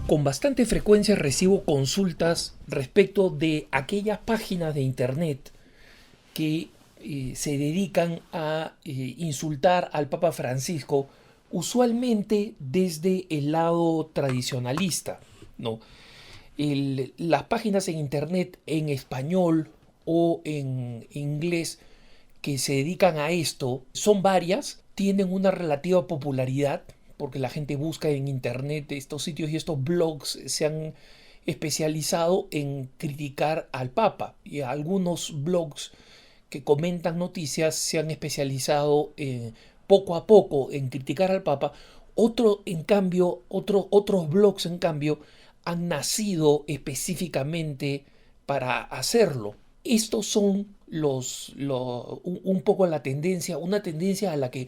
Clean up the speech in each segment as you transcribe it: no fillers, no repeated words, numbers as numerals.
Con bastante frecuencia recibo consultas respecto de aquellas páginas de internet que se dedican a insultar al Papa Francisco, usualmente desde el lado tradicionalista, ¿no? Las páginas en internet en español o en inglés que se dedican a esto son varias, tienen una relativa popularidad porque la gente busca en internet estos sitios y estos blogs se han especializado en criticar al Papa, y algunos blogs que comentan noticias se han especializado poco a poco en criticar al Papa. Otros blogs en cambio han nacido específicamente para hacerlo. Estos son un poco la tendencia, una tendencia a la que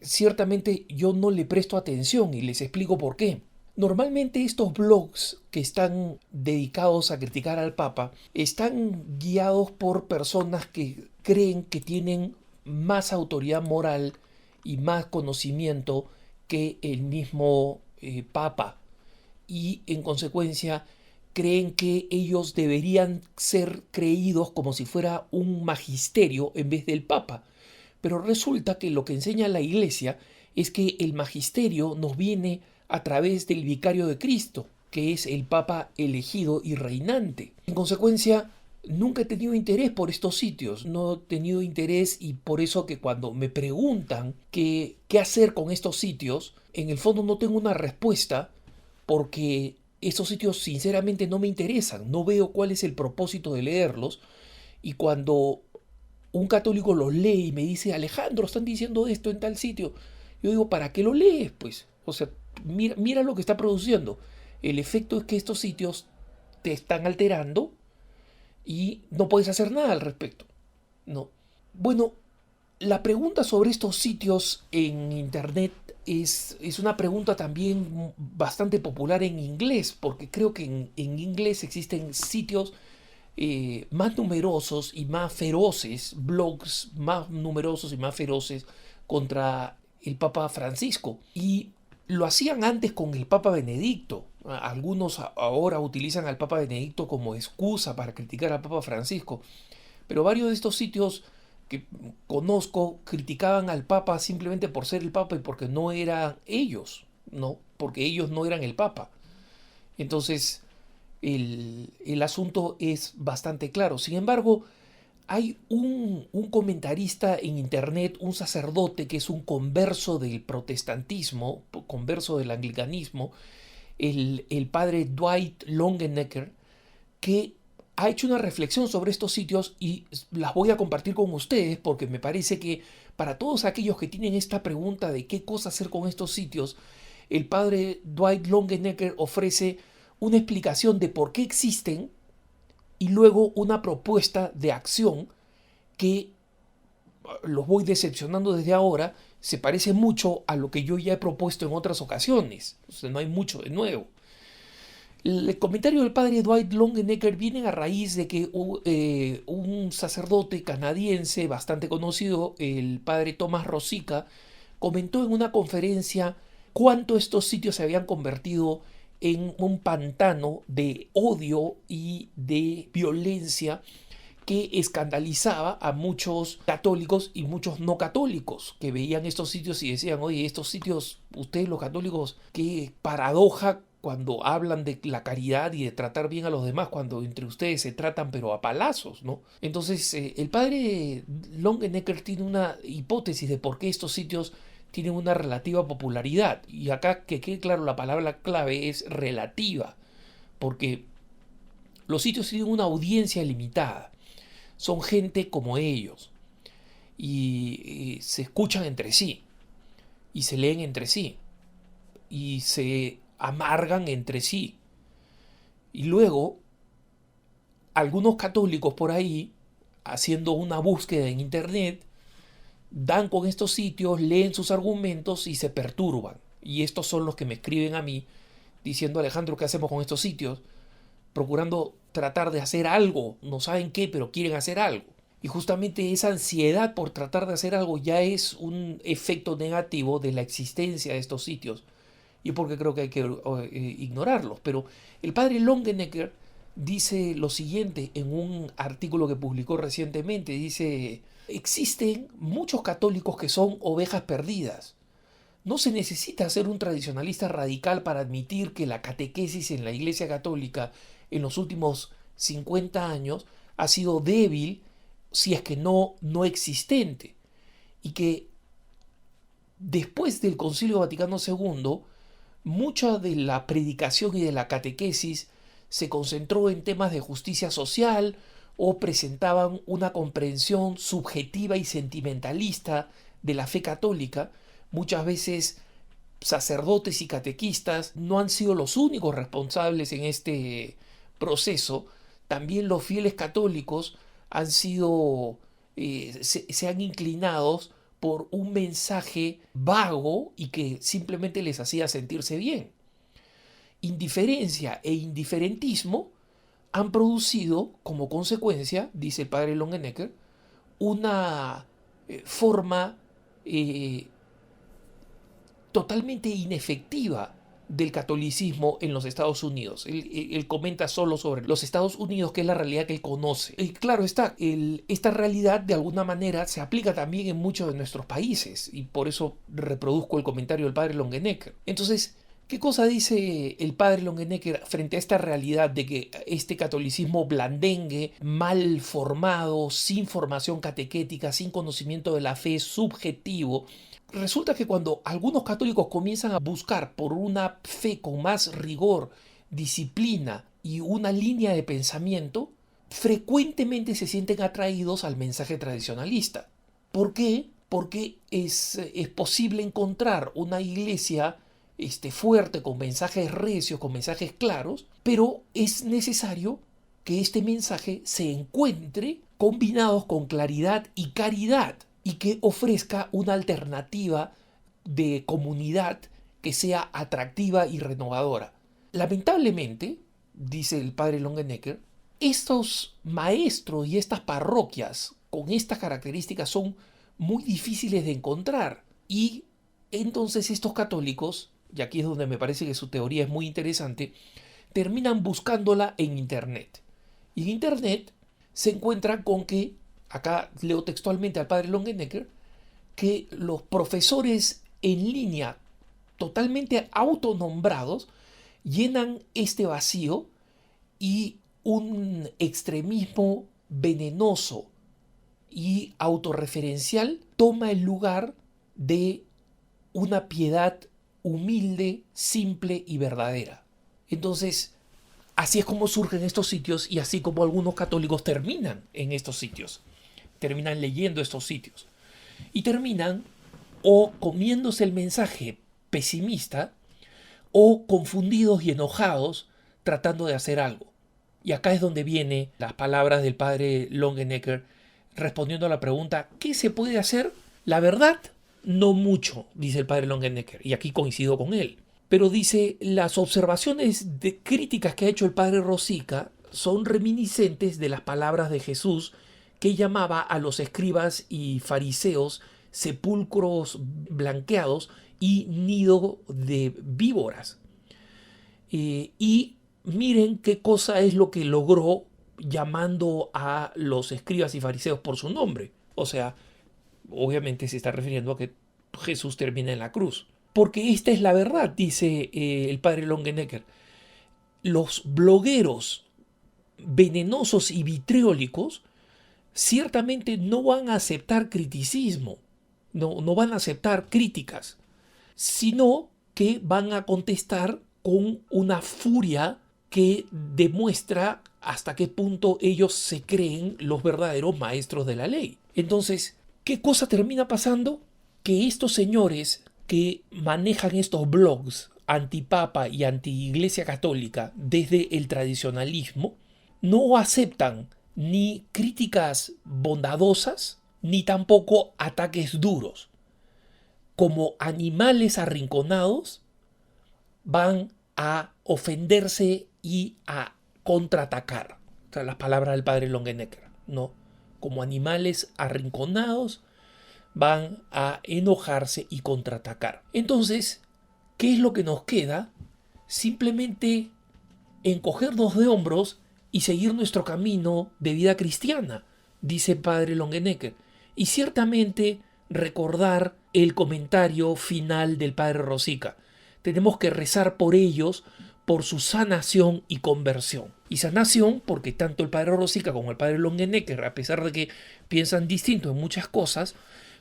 ciertamente yo no le presto atención y les explico por qué. Normalmente estos blogs que están dedicados a criticar al Papa están guiados por personas que creen que tienen más autoridad moral y más conocimiento que el mismo Papa, y en consecuencia creen que ellos deberían ser creídos como si fuera un magisterio en vez del Papa. Pero resulta que lo que enseña la Iglesia es que el magisterio nos viene a través del vicario de Cristo, que es el Papa elegido y reinante. En consecuencia, nunca he tenido interés por estos sitios, no he tenido interés, y por eso que cuando me preguntan qué hacer con estos sitios, en el fondo no tengo una respuesta, porque esos sitios sinceramente no me interesan, no veo cuál es el propósito de leerlos, y cuando un católico los lee y me dice: Alejandro, están diciendo esto en tal sitio, yo digo: ¿para qué lo lees? Pues, o sea, mira lo que está produciendo. El efecto es que estos sitios te están alterando y no puedes hacer nada al respecto, ¿no? Bueno, la pregunta sobre estos sitios en internet es una pregunta también bastante popular en inglés, porque creo que en inglés existen sitios más numerosos y más feroces, blogs más numerosos y más feroces contra el Papa Francisco. Y lo hacían antes con el Papa Benedicto. Algunos ahora utilizan al Papa Benedicto como excusa para criticar al Papa Francisco. Pero varios de estos sitios que conozco criticaban al Papa simplemente por ser el Papa y porque no eran ellos, ¿no? Porque ellos no eran el Papa. Entonces, el asunto es bastante claro. Sin embargo, hay un comentarista en internet, un sacerdote que es un converso del protestantismo, converso del anglicanismo, el padre Dwight Longenecker, que ha hecho una reflexión sobre estos sitios y las voy a compartir con ustedes porque me parece que para todos aquellos que tienen esta pregunta de qué cosa hacer con estos sitios, el padre Dwight Longenecker ofrece una explicación de por qué existen y luego una propuesta de acción que, los voy decepcionando desde ahora, se parece mucho a lo que yo ya he propuesto en otras ocasiones. O sea, no hay mucho de nuevo. El comentario del padre Dwight Longenecker viene a raíz de que un sacerdote canadiense bastante conocido, el padre Thomas Rosica, comentó en una conferencia cuánto estos sitios se habían convertido en un pantano de odio y de violencia que escandalizaba a muchos católicos y muchos no católicos que veían estos sitios y decían: oye, estos sitios, ustedes los católicos, qué paradoja cuando hablan de la caridad y de tratar bien a los demás, cuando entre ustedes se tratan pero a palazos, ¿no? Entonces, el padre Longenecker tiene una hipótesis de por qué estos sitios tienen una relativa popularidad. Y acá, que quede claro, la palabra clave es relativa, porque los sitios tienen una audiencia limitada. Son gente como ellos y se escuchan entre sí y se leen entre sí y se amargan entre sí. Y luego, algunos católicos por ahí, haciendo una búsqueda en internet, dan con estos sitios, leen sus argumentos y se perturban. Y estos son los que me escriben a mí diciendo: Alejandro, ¿qué hacemos con estos sitios? Procurando tratar de hacer algo, no saben qué, pero quieren hacer algo. Y justamente esa ansiedad por tratar de hacer algo ya es un efecto negativo de la existencia de estos sitios y porque creo que hay que ignorarlos. Pero el padre Longenecker dice lo siguiente en un artículo que publicó recientemente. Dice, existen muchos católicos que son ovejas perdidas. No se necesita ser un tradicionalista radical para admitir que la catequesis en la Iglesia Católica en los últimos 50 años ha sido débil, si es que no existente, y que después del Concilio Vaticano II, mucha de la predicación y de la catequesis se concentró en temas de justicia social o presentaban una comprensión subjetiva y sentimentalista de la fe católica. Muchas veces sacerdotes y catequistas no han sido los únicos responsables en este proceso. También los fieles católicos han sido, se han inclinado por un mensaje vago y que simplemente les hacía sentirse bien. Indiferencia e indiferentismo han producido como consecuencia, dice el padre Longenecker, una forma totalmente inefectiva del catolicismo en los Estados Unidos. Él comenta solo sobre los Estados Unidos, que es la realidad que él conoce. Y claro está, esta realidad de alguna manera se aplica también en muchos de nuestros países, y por eso reproduzco el comentario del padre Longenecker. Entonces, ¿qué cosa dice el padre Longenecker frente a esta realidad de que este catolicismo blandengue, mal formado, sin formación catequética, sin conocimiento de la fe, subjetivo? Resulta que cuando algunos católicos comienzan a buscar por una fe con más rigor, disciplina y una línea de pensamiento, frecuentemente se sienten atraídos al mensaje tradicionalista. ¿Por qué? Porque es posible encontrar una iglesia fuerte, con mensajes recios, con mensajes claros, pero es necesario que este mensaje se encuentre combinados con claridad y caridad, y que ofrezca una alternativa de comunidad que sea atractiva y renovadora. Lamentablemente, dice el padre Longenecker, estos maestros y estas parroquias con estas características son muy difíciles de encontrar, y entonces estos católicos, y aquí es donde me parece que su teoría es muy interesante, terminan buscándola en Internet. Y en Internet se encuentran con que, acá leo textualmente al padre Longenecker, que los profesores en línea totalmente autonombrados llenan este vacío, y un extremismo venenoso y autorreferencial toma el lugar de una piedad humilde, simple y verdadera. Entonces, así es como surgen estos sitios, y así como algunos católicos terminan en estos sitios, terminan leyendo estos sitios, y terminan o comiéndose el mensaje pesimista o confundidos y enojados tratando de hacer algo. Y acá es donde vienen las palabras del padre Longenecker respondiendo a la pregunta, ¿qué se puede hacer? La verdad, no mucho, dice el padre Longenecker, y aquí coincido con él. Pero dice, las observaciones de críticas que ha hecho el padre Rosica son reminiscentes de las palabras de Jesús, que llamaba a los escribas y fariseos sepulcros blanqueados y nido de víboras. Y miren qué cosa es lo que logró llamando a los escribas y fariseos por su nombre. O sea, obviamente se está refiriendo a que Jesús termina en la cruz. Porque esta es la verdad, dice el padre Longenecker. Los blogueros venenosos y vitriólicos ciertamente no van a aceptar criticismo, no van a aceptar críticas, sino que van a contestar con una furia que demuestra hasta qué punto ellos se creen los verdaderos maestros de la ley. Entonces, ¿qué cosa termina pasando? Que estos señores que manejan estos blogs antipapa y anti-iglesia católica desde el tradicionalismo no aceptan ni críticas bondadosas ni tampoco ataques duros. Como animales arrinconados van a ofenderse y a contraatacar. O sea, las palabras del padre Longenecker, ¿no? Como animales arrinconados van a enojarse y contraatacar. Entonces, ¿qué es lo que nos queda? Simplemente encogernos de hombros y seguir nuestro camino de vida cristiana, dice Padre Longenecker. Y ciertamente recordar el comentario final del Padre Rosica. Tenemos que rezar por ellos, por su sanación y conversión. Y sanación porque tanto el Padre Rosica como el Padre Longenecker, a pesar de que piensan distinto en muchas cosas,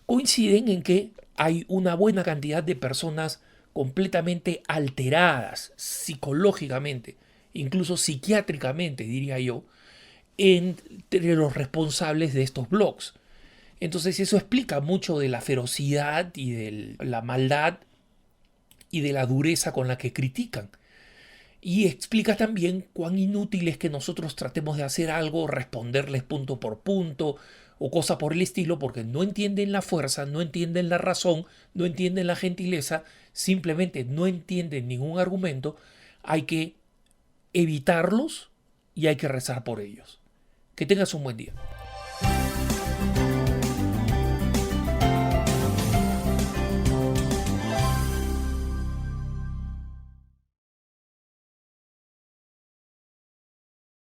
coinciden en que hay una buena cantidad de personas completamente alteradas psicológicamente, incluso psiquiátricamente, diría yo, entre los responsables de estos blogs. Entonces eso explica mucho de la ferocidad y de la maldad y de la dureza con la que critican. Y explica también cuán inútil es que nosotros tratemos de hacer algo, responderles punto por punto o cosa por el estilo, porque no entienden la fuerza, no entienden la razón, no entienden la gentileza, simplemente no entienden ningún argumento. Hay que evitarlos y hay que rezar por ellos. Que tengas un buen día.